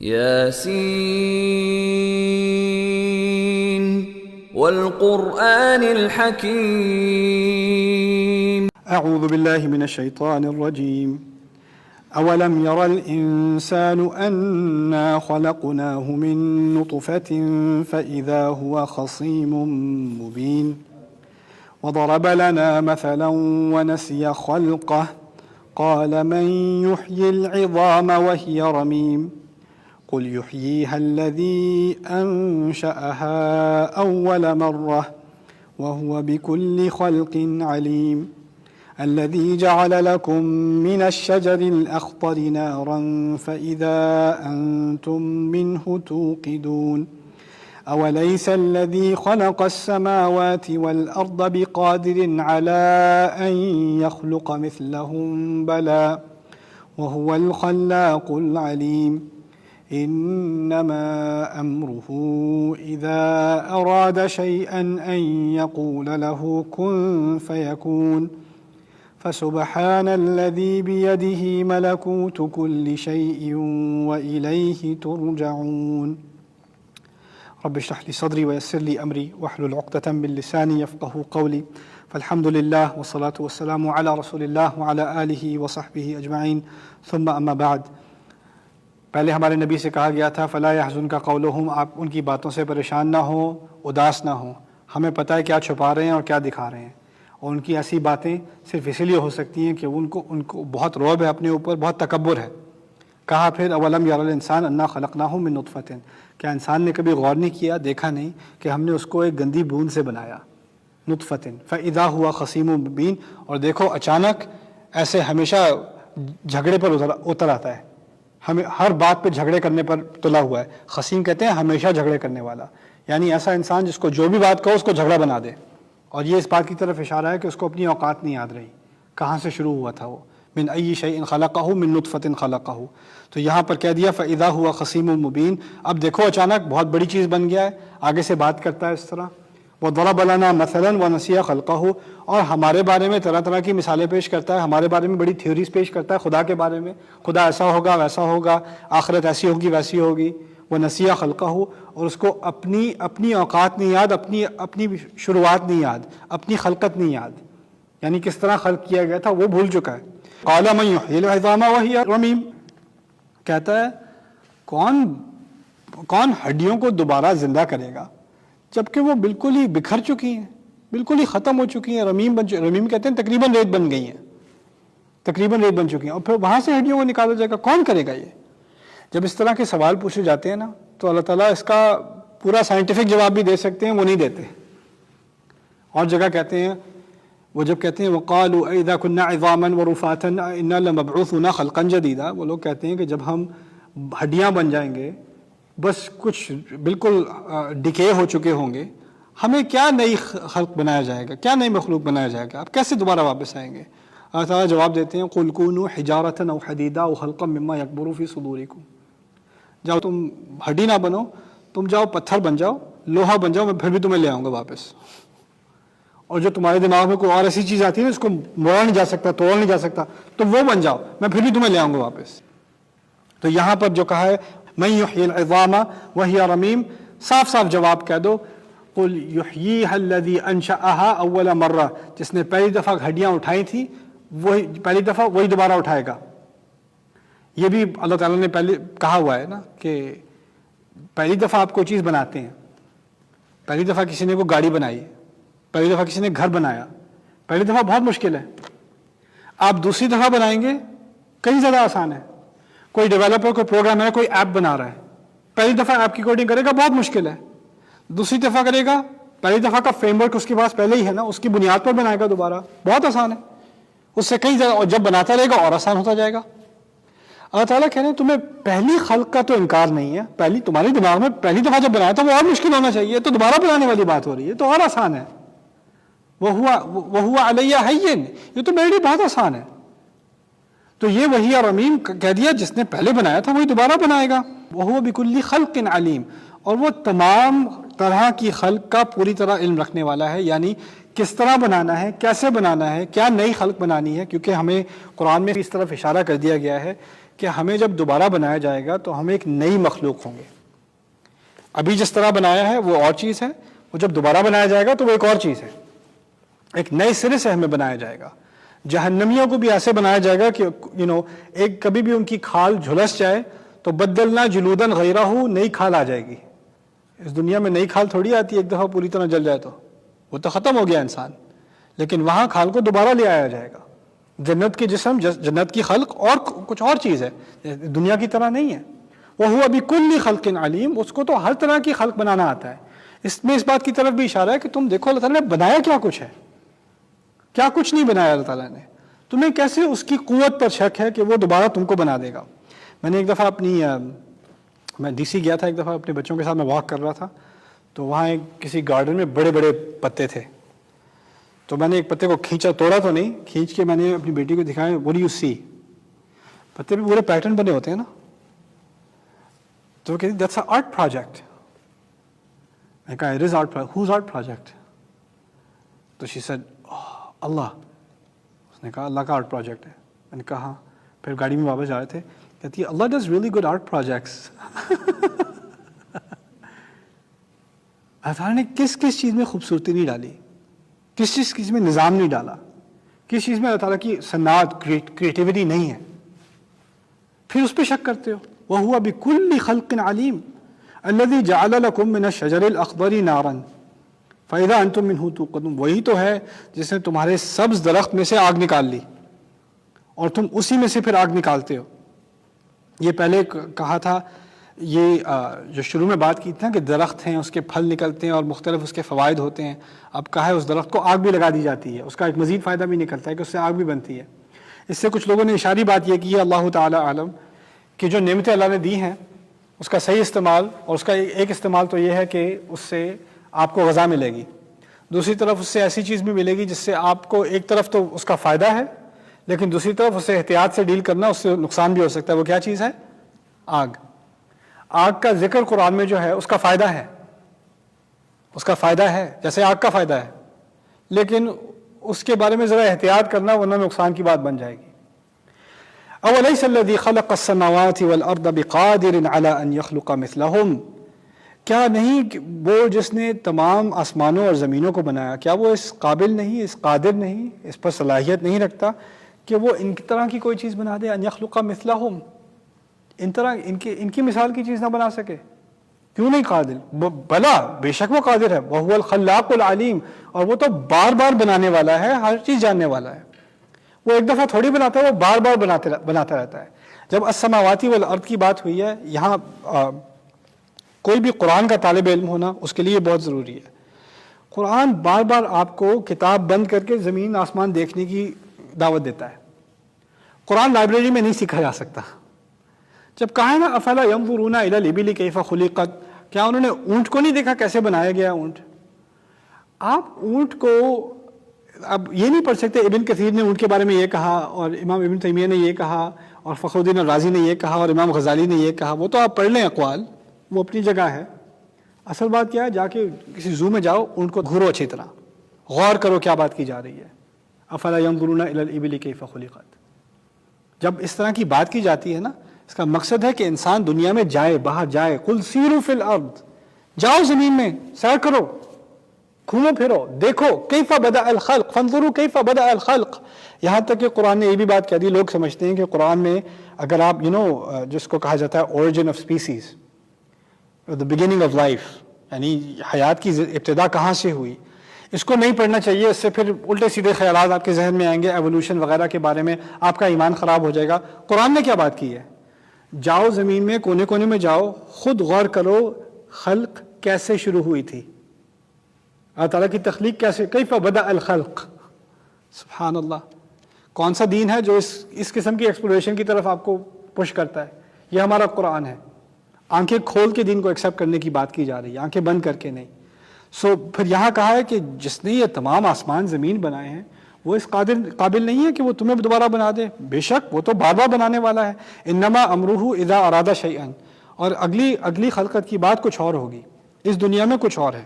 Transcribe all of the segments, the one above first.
ياسين والقرآن الحكيم. أعوذ بالله من الشيطان الرجيم. أولم ير الإنسان أنا خلقناه من نطفة فإذا هو خصيم مبين وضرب لنا مثلا ونسي خلقه قال من يحيي العظام وهي رميم قل يحييها الذي أنشأها أول مرة وهو بكل خلق عليم الذي جعل لكم من الشجر الأخضر نارا فإذا أنتم منه توقدون أوليس الذي خلق السماوات والأرض بقادر على أن يخلق مثلهم بلى وهو الخلاق العليم إنما أمره إذا أراد شيئا أن يقول له كن فيكون فسبحان الذي بيده ملكوت كل شيء وإليه ترجعون رب اشرح لي صدري ويسر لي أمري واحلل عقدة من لساني يفقه قولي فالحمد لله والصلاة والسلام على رسول الله وعلى آله وصحبه أجمعين ثم أما بعد. پہلے ہمارے نبی سے کہا گیا تھا فلا يحزنك قولهم، آپ ان کی باتوں سے پریشان نہ ہوں، اداس نہ ہوں. ہمیں پتہ ہے کیا چھپا رہے ہیں اور کیا دکھا رہے ہیں، اور ان کی ایسی باتیں صرف اسی لیے ہو سکتی ہیں کہ ان کو بہت رعب ہے اپنے اوپر، بہت تکبر ہے. کہا پھر اولم یر الانسان انا خلقناہ من نطفۃ، کیا انسان نے کبھی غور نہیں کیا، دیکھا نہیں کہ ہم نے اس کو ایک گندی بوند سے بنایا، نطفۃ فاذا ہوا خصیم مبین، اور دیکھو اچانک ایسے ہمیشہ جھگڑے پر اتر آتا ہے، ہمیں ہر بات پہ جھگڑے کرنے پر تلا ہوا ہے. خصیم کہتے ہیں ہمیشہ جھگڑے کرنے والا، یعنی ایسا انسان جس کو جو بھی بات کہو اس کو جھگڑا بنا دے. اور یہ اس بات کی طرف اشارہ ہے کہ اس کو اپنی اوقات نہیں یاد رہی، کہاں سے شروع ہوا تھا وہ، من ای شیء خلقہ من نطفۃ خلقہ. تو یہاں پر کہہ دیا فاذا ہوا خصیم مبین، اب دیکھو اچانک بہت بڑی چیز بن گیا ہے. آگے سے بات کرتا ہے اس طرح وضرب لنا مثلا ونسی خلقہ، اور ہمارے بارے میں طرح طرح کی مثالیں پیش کرتا ہے، ہمارے بارے میں بڑی تھیوریز پیش کرتا ہے خدا کے بارے میں، خدا ایسا ہوگا ویسا ہوگا، آخرت ایسی ہوگی ویسی ہوگی. ونسی خلقہ، اور اس کو اپنی اوقات نہیں یاد، اپنی شروعات نہیں یاد، اپنی خلقت نہیں یاد، یعنی کس طرح خلق کیا گیا تھا وہ بھول چکا ہے. قال من یحیی العظام وہی رمیم، کہتا ہے کون ہڈیوں کو دوبارہ زندہ کرے گا جبکہ وہ بالکل ہی بکھر چکی ہیں، بالکل ہی ختم ہو چکی ہیں، رمیم کہتے ہیں تقریباً ریت بن گئی ہیں، تقریباً ریت بن چکی ہیں، اور پھر وہاں سے ہڈیوں کو نکالا جائے گا، کون کرے گا یہ؟ جب اس طرح کے سوال پوچھے جاتے ہیں نا تو اللہ تعالیٰ اس کا پورا سائنٹیفک جواب بھی دے سکتے ہیں، وہ نہیں دیتے. اور جگہ کہتے ہیں، وہ جب کہتے ہیں وَقَالُوا أَإِذَا كُنَّا عِظَامًا وَرُفَاتًا إِنَّا لَمَبْعُوثُونَ خَلْقًا جَدِيدًا، وہ لوگ کہتے ہیں کہ جب ہم ہڈیاں بن جائیں گے، بس کچھ بالکل ڈکے ہو چکے ہوں گے، ہمیں کیا نئی خلق بنایا جائے گا، کیا نئی مخلوق بنایا جائے گا، آپ کیسے دوبارہ واپس آئیں گے؟ اللہ تعالیٰ جواب دیتے ہیں قُلْ كُونُوا حِجَارَةً أَوْ حَدِيدًا أَوْ خَلْقًا مِمَّا يَكْبُرُ فِي صُدُورِكُمْ، جاؤ تم ہڈی نہ بنو، تم جاؤ پتھر بن جاؤ، لوہا بن جاؤ، میں پھر بھی تمہیں لے آؤں گا واپس. اور جو تمہارے دماغ میں کوئی اور ایسی چیز آتی ہے نا اس کو موڑا نہیں جا سکتا، توڑ نہیں جا سکتا، تو وہ بن جاؤ، میں پھر بھی تمہیں لے آؤں گا واپس. تو یہاں پر جو کہا ہے من یحیی العظام وہی رمیم، صاف صاف جواب کہہ دو قل یحییھا الذی انشأھا اول مرہ، جس نے پہلی دفعہ ہڈیاں اٹھائی تھی وہی پہلی دفعہ وہی دوبارہ اٹھائے گا. یہ بھی اللہ تعالیٰ نے پہلے کہا ہوا ہے نا کہ پہلی دفعہ آپ کوئی چیز بناتے ہیں، پہلی دفعہ کسی نے کوئی گاڑی بنائی، پہلی دفعہ کسی نے گھر بنایا، پہلی دفعہ بہت مشکل ہے. آپ دوسری دفعہ بنائیں گے کہیں زیادہ آسان ہے. کوئی ڈیولپر کوئی پروگرام ہے، کوئی ایپ بنا رہا ہے، پہلی دفعہ ایپ کی کوڈنگ کرے گا بہت مشکل ہے، دوسری دفعہ کرے گا، پہلی دفعہ کا فریم ورک اس کے پاس پہلے ہی ہے نا، اس کی بنیاد پر بنائے گا دوبارہ، بہت آسان ہے. اس سے کہیں زیادہ، اور جب بناتا رہے گا اور آسان ہوتا جائے گا. اللہ تعالیٰ کہہ رہے ہیں تمہیں پہلی خلق کا تو انکار نہیں ہے، پہلی تمہارے دماغ میں پہلی دفعہ جب بنایا تھا وہ اور مشکل ہونا چاہیے، تو دوبارہ بنانے والی بات ہو رہی ہے، تو اور آسان ہے. وَهُوَ عَلَيَّ هَيِّنٌ، یہ تو میرے لیے بہت آسان ہے. تو یہ وہی رمیم کہہ دیا، جس نے پہلے بنایا تھا وہی دوبارہ بنائے گا. وَهُوَ بِكُلِّ خَلْقٍ عَلِيمٌ، اور وہ تمام طرح کی خلق کا پوری طرح علم رکھنے والا ہے، یعنی کس طرح بنانا ہے، کیسے بنانا ہے، کیا نئی خلق بنانی ہے. کیونکہ ہمیں قرآن میں اس طرف اشارہ کر دیا گیا ہے کہ ہمیں جب دوبارہ بنایا جائے گا تو ہم ایک نئی مخلوق ہوں گے. ابھی جس طرح بنایا ہے وہ اور چیز ہے, وہ جب دوبارہ بنایا جائے گا تو وہ ایک اور چیز ہے, ایک نئے سرے سے ہمیں بنایا جائے گا. جہنمیوں کو بھی ایسے بنایا جائے گا کہ ایک کبھی بھی ان کی کھال جھلس جائے تو بدلنا جلودن غیرہ, نئی کھال آ جائے گی. اس دنیا میں نئی کھال تھوڑی آتی ہے ایک دفعہ پوری طرح جل جائے تو, وہ تو ختم ہو گیا انسان. لیکن وہاں کھال کو دوبارہ لے آیا جائے گا. جنت کے جسم, جنت کی خلق اور کچھ اور چیز ہے, دنیا کی طرح نہیں ہے. وَهُوَ بِكُلِّ خَلْقٍ عَلِيمٌ, اس کو تو ہر طرح کی خلق بنانا آتا ہے. اس میں اس بات کی طرف بھی اشارہ ہے کہ تم دیکھو اللہ تعالیٰ نے بنایا کیا کچھ ہے, کیا کچھ نہیں بنایا اللہ تعالیٰ نے. تمہیں کیسے اس کی قوت پر شک ہے کہ وہ دوبارہ تم کو بنا دے گا. میں نے ایک دفعہ میں ڈی سی گیا تھا, ایک دفعہ اپنے بچوں کے ساتھ میں واک کر رہا تھا, تو وہاں کسی گارڈن میں بڑے بڑے پتے تھے. تو میں نے ایک پتے کو کھینچا, توڑا تو نہیں, کھینچ کے میں نے اپنی بیٹی کو دکھایا, what do you see, پتے پہ پورے پیٹرن بنے ہوتے ہیں نا. تو وہ کہتی that's an art project. میں نے کہا it is art project. Whose art project? تو she said اللہ. اس نے کہا اللہ کا آرٹ پروجیکٹ ہے. میں نے کہا ہاں. پھر گاڑی میں واپس جا رہے تھے, کہتی ہے اللہ does really good art projects. اللہ تعالیٰ نے کس کس چیز میں خوبصورتی نہیں ڈالی, کس چیز میں نظام نہیں ڈالا, کس چیز میں اللہ تعالیٰ کی صنعت کریٹیوٹی نہیں ہے, پھر اس پہ شک کرتے ہو. وَهُوَ بِكُلِّ خَلْقٍ عَلِيمٌ الَّذِي جَعَلَ لَكُم مِّنَ الشَّجَرِ الْأَخْضَرِ نَارًا فَإِذَا أَنتُم مِّنْهُ تُوقَدُونَ. وہی تو ہے جس نے تمہارے سبز درخت میں سے آگ نکال لی اور تم اسی میں سے پھر آگ نکالتے ہو. یہ پہلے کہا تھا, یہ جو شروع میں بات کی تھی نا کہ درخت ہیں, اس کے پھل نکلتے ہیں اور مختلف اس کے فوائد ہوتے ہیں. اب کہا ہے اس درخت کو آگ بھی لگا دی جاتی ہے, اس کا ایک مزید فائدہ بھی نکلتا ہے کہ اس سے آگ بھی بنتی ہے. اس سے کچھ لوگوں نے اشاری بات یہ کی ہے, اللہ تعالیٰ عالم, کہ جو نعمتیں اللہ نے دی ہیں اس کا صحیح استعمال, اور اس کا ایک استعمال تو یہ ہے کہ اس سے آپ کو غذا ملے گی, دوسری طرف اس سے ایسی چیز بھی ملے گی جس سے آپ کو ایک طرف تو اس کا فائدہ ہے, لیکن دوسری طرف اسے احتیاط سے ڈیل کرنا, اس سے نقصان بھی ہو سکتا ہے. وہ کیا چیز ہے؟ آگ. آگ کا ذکر قرآن میں جو ہے اس کا فائدہ ہے, اس کا فائدہ ہے جیسے آگ کا فائدہ ہے, لیکن اس کے بارے میں ذرا احتیاط کرنا ورنہ نقصان کی بات بن جائے گی. اَوَلَيْسَ الَّذِي خَلَقَ السَّمَاوَاتِ وَالْأَرْضَ بِقَادِرٍ عَلَىٰ أَن يَخْلُقَ مِثْلَهُمْ, کیا نہیں وہ جس نے تمام آسمانوں اور زمینوں کو بنایا, کیا وہ اس قابل نہیں, اس قادر نہیں, اس پر صلاحیت نہیں رکھتا کہ وہ ان کی طرح کی کوئی چیز بنا دے؟ ان یخلق مثلہم, ان طرح ان کی مثال کی چیز نہ بنا سکے؟ کیوں نہیں قادر؟ بلا بے شک وہ قادر ہے. وہو الخلاق العلیم, اور وہ تو بار بار بنانے والا ہے, ہر چیز جاننے والا ہے. وہ ایک دفعہ تھوڑی بناتا ہے, وہ بار بار بناتا رہتا ہے. جب السماواتی والارض کی بات ہوئی ہے, یہاں کوئی بھی قرآن کا طالب علم ہونا اس کے لیے بہت ضروری ہے. قرآن بار بار آپ کو کتاب بند کر کے زمین آسمان دیکھنے کی دعوت دیتا ہے. قرآن لائبریری میں نہیں سیکھا جا سکتا. جب کہا ہے نا افلا ینظرون الی الابل کیف خلقت, کیا انہوں نے اونٹ کو نہیں دیکھا کیسے بنایا گیا اونٹ؟ آپ اونٹ کو اب یہ نہیں پڑھ سکتے ابن کثیر نے اونٹ کے بارے میں یہ کہا, اور امام ابن تیمیہ نے یہ کہا, اور فخر الدین الرازی نے یہ کہا, اور امام غزالی نے یہ کہا. وہ تو آپ پڑھ لیں اقوال, وہ اپنی جگہ ہے. اصل بات کیا ہے, جا کے کسی زو میں جاؤ, اونٹ کو گھورو اچھی طرح, غور کرو کیا بات کی جا رہی ہے. افلا ینظرون الی الابل کیف خلقت. جب اس طرح کی بات کی جاتی ہے نا, اس کا مقصد ہے کہ انسان دنیا میں جائے, باہر جائے. قل سیروا فی الارض, جاؤ زمین میں سیر کرو, گھومو پھرو, دیکھو کیف بدأ الخلق فانظروا کیف بدأ الخلق. یہاں تک کہ قرآن نے یہ بھی بات کہہ دی, لوگ سمجھتے ہیں کہ قرآن میں اگر آپ جس کو کہا جاتا ہے origin of species, the beginning of life, یعنی حیات کی ابتدا کہاں سے ہوئی, اس کو نہیں پڑھنا چاہیے. اس سے پھر الٹے سیدھے خیالات آپ کے ذہن میں آئیں گے, ایوولوشن وغیرہ کے بارے میں آپ کا ایمان خراب ہو جائے گا. قرآن نے کیا بات کی ہے؟ جاؤ زمین میں کونے کونے میں جاؤ, خود غور کرو خلق کیسے شروع ہوئی تھی, اللہ تعالیٰ کی تخلیق کیسے, کیف بدأ الخلق. سبحان اللہ. کون سا دین ہے جو اس قسم کی ایکسپلوریشن کی طرف آپ کو پش کرتا ہے؟ یہ ہمارا قرآن ہے. آنکھیں کھول کے دین کو ایکسیپٹ کرنے کی بات کی جا رہی ہے, آنکھیں بند کر کے نہیں. پھر یہاں کہا ہے کہ جس نے یہ تمام آسمان زمین بنائے ہیں وہ اس قابل نہیں ہے کہ وہ تمہیں دوبارہ بنا دے. بے شک وہ تو بار بار بنانے والا ہے. انما امرہ اذا اراد شیئا. اور اگلی خلقت کی بات کچھ اور ہوگی, اس دنیا میں کچھ اور ہے.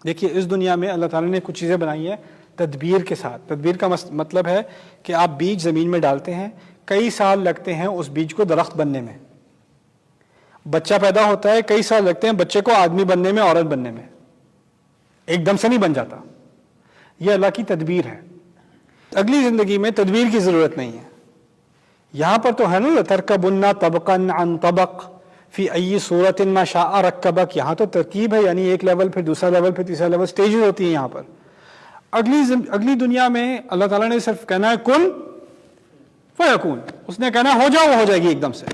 دیکھیے اس دنیا میں اللہ تعالیٰ نے کچھ چیزیں بنائی ہیں تدبیر کے ساتھ. تدبیر کا مطلب ہے کہ آپ بیج زمین میں ڈالتے ہیں, کئی سال لگتے ہیں اس بیج کو درخت بننے میں. بچہ پیدا ہوتا ہے, کئی سال لگتے ہیں بچے کو آدمی بننے میں, عورت بننے میں, ایک دم سے نہیں بن جاتا. یہ اللہ کی تدبیر ہے. اگلی زندگی میں تدبیر کی ضرورت نہیں ہے. یہاں پر تو ہے نا لَتَرْكَبُنَّ طَبَقًا عَنْ طَبَقٍ فِي أَيِّ صُورَةٍ مَا شَاءَ رَكَّبَكَ. یہاں تو ترکیب ہے, یعنی ایک لیول پھر دوسرا لیول پھر تیسرا لیول, سٹیجز ہوتی ہیں یہاں پر. اگلی دنیا میں اللہ تعالیٰ نے صرف کہنا ہے کن فیکون, اس نے کہنا ہے ہو جاؤ, وہ ہو جائے گی ایک دم سے.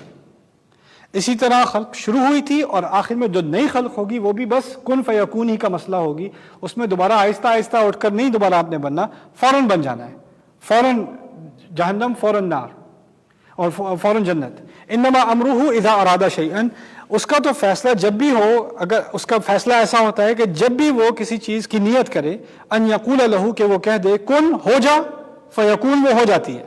اسی طرح خلق شروع ہوئی تھی اور آخر میں جو نئی خلق ہوگی وہ بھی بس کن فیکون ہی کا مسئلہ ہوگی. اس میں دوبارہ آہستہ آہستہ اٹھ کر نہیں دوبارہ آپ نے بننا, فوراً بن جانا ہے, فوراً جہنم, فوراً نار اور فوراً جنت. انما امرہ اذا اراد شیئا, اس کا تو فیصلہ جب بھی ہو, اگر اس کا فیصلہ ایسا ہوتا ہے کہ جب بھی وہ کسی چیز کی نیت کرے, ان یقول لہ, کہ وہ کہہ دے کن ہو جا, فیکون, وہ ہو جاتی ہے,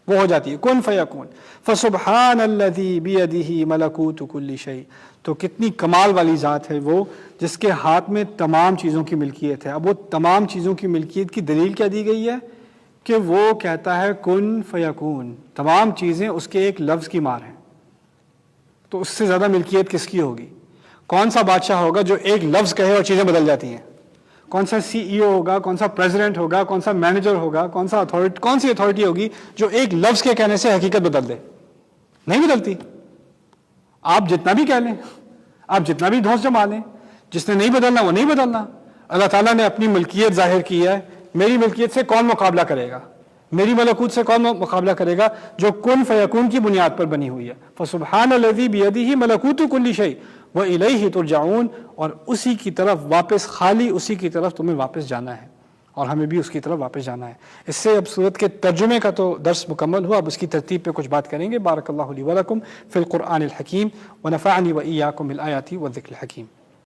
وہ ہو جاتی ہے, کن فیکون. فسبحان الذی بیدہ ملکوت کل شیء, تو کتنی کمال والی ذات ہے وہ جس کے ہاتھ میں تمام چیزوں کی ملکیت ہے. اب وہ تمام چیزوں کی ملکیت کی دلیل کیا دی گئی ہے کہ وہ کہتا ہے کن فیکون, تمام چیزیں اس کے ایک لفظ کی مار ہیں. تو اس سے زیادہ ملکیت کس کی ہوگی؟ کون سا بادشاہ ہوگا جو ایک لفظ کہے اور چیزیں بدل جاتی ہیں؟ کون سا سی ای او ہوگا, کون سا پریزیڈنٹ ہوگا, کون سا مینیجر ہوگا, کون سی اتھارٹی ہوگی جو ایک لفظ کے کہنے سے حقیقت بدل دے؟ نہیں بدلتی. آپ جتنا بھی کہہ لیں, آپ جتنا بھی دھوس جما لیں, جس نے نہیں بدلنا وہ نہیں بدلنا. اللہ تعالیٰ نے اپنی ملکیت ظاہر کی ہے. میری ملکیت سے کون مقابلہ کرے گا؟ میری ملکوت سے کون مقابلہ کرے گا جو کن فیکون کی بنیاد پر بنی ہوئی ہے؟ فسبحان الذی بیدہ ملکوت کل شیء والیہ ترجعون, اور اسی کی طرف واپس, خالی اسی کی طرف تمہیں واپس جانا ہے, اور ہمیں بھی اس کی طرف واپس جانا ہے. اس سے اب سورت کے ترجمے کا تو درس مکمل ہوا, اب اس کی ترتیب پہ کچھ بات کریں گے. بارک اللہ لی ولکم فی القرآن الحکیم ونفعنی وإیاکم بالآیات والذکر الحکیم.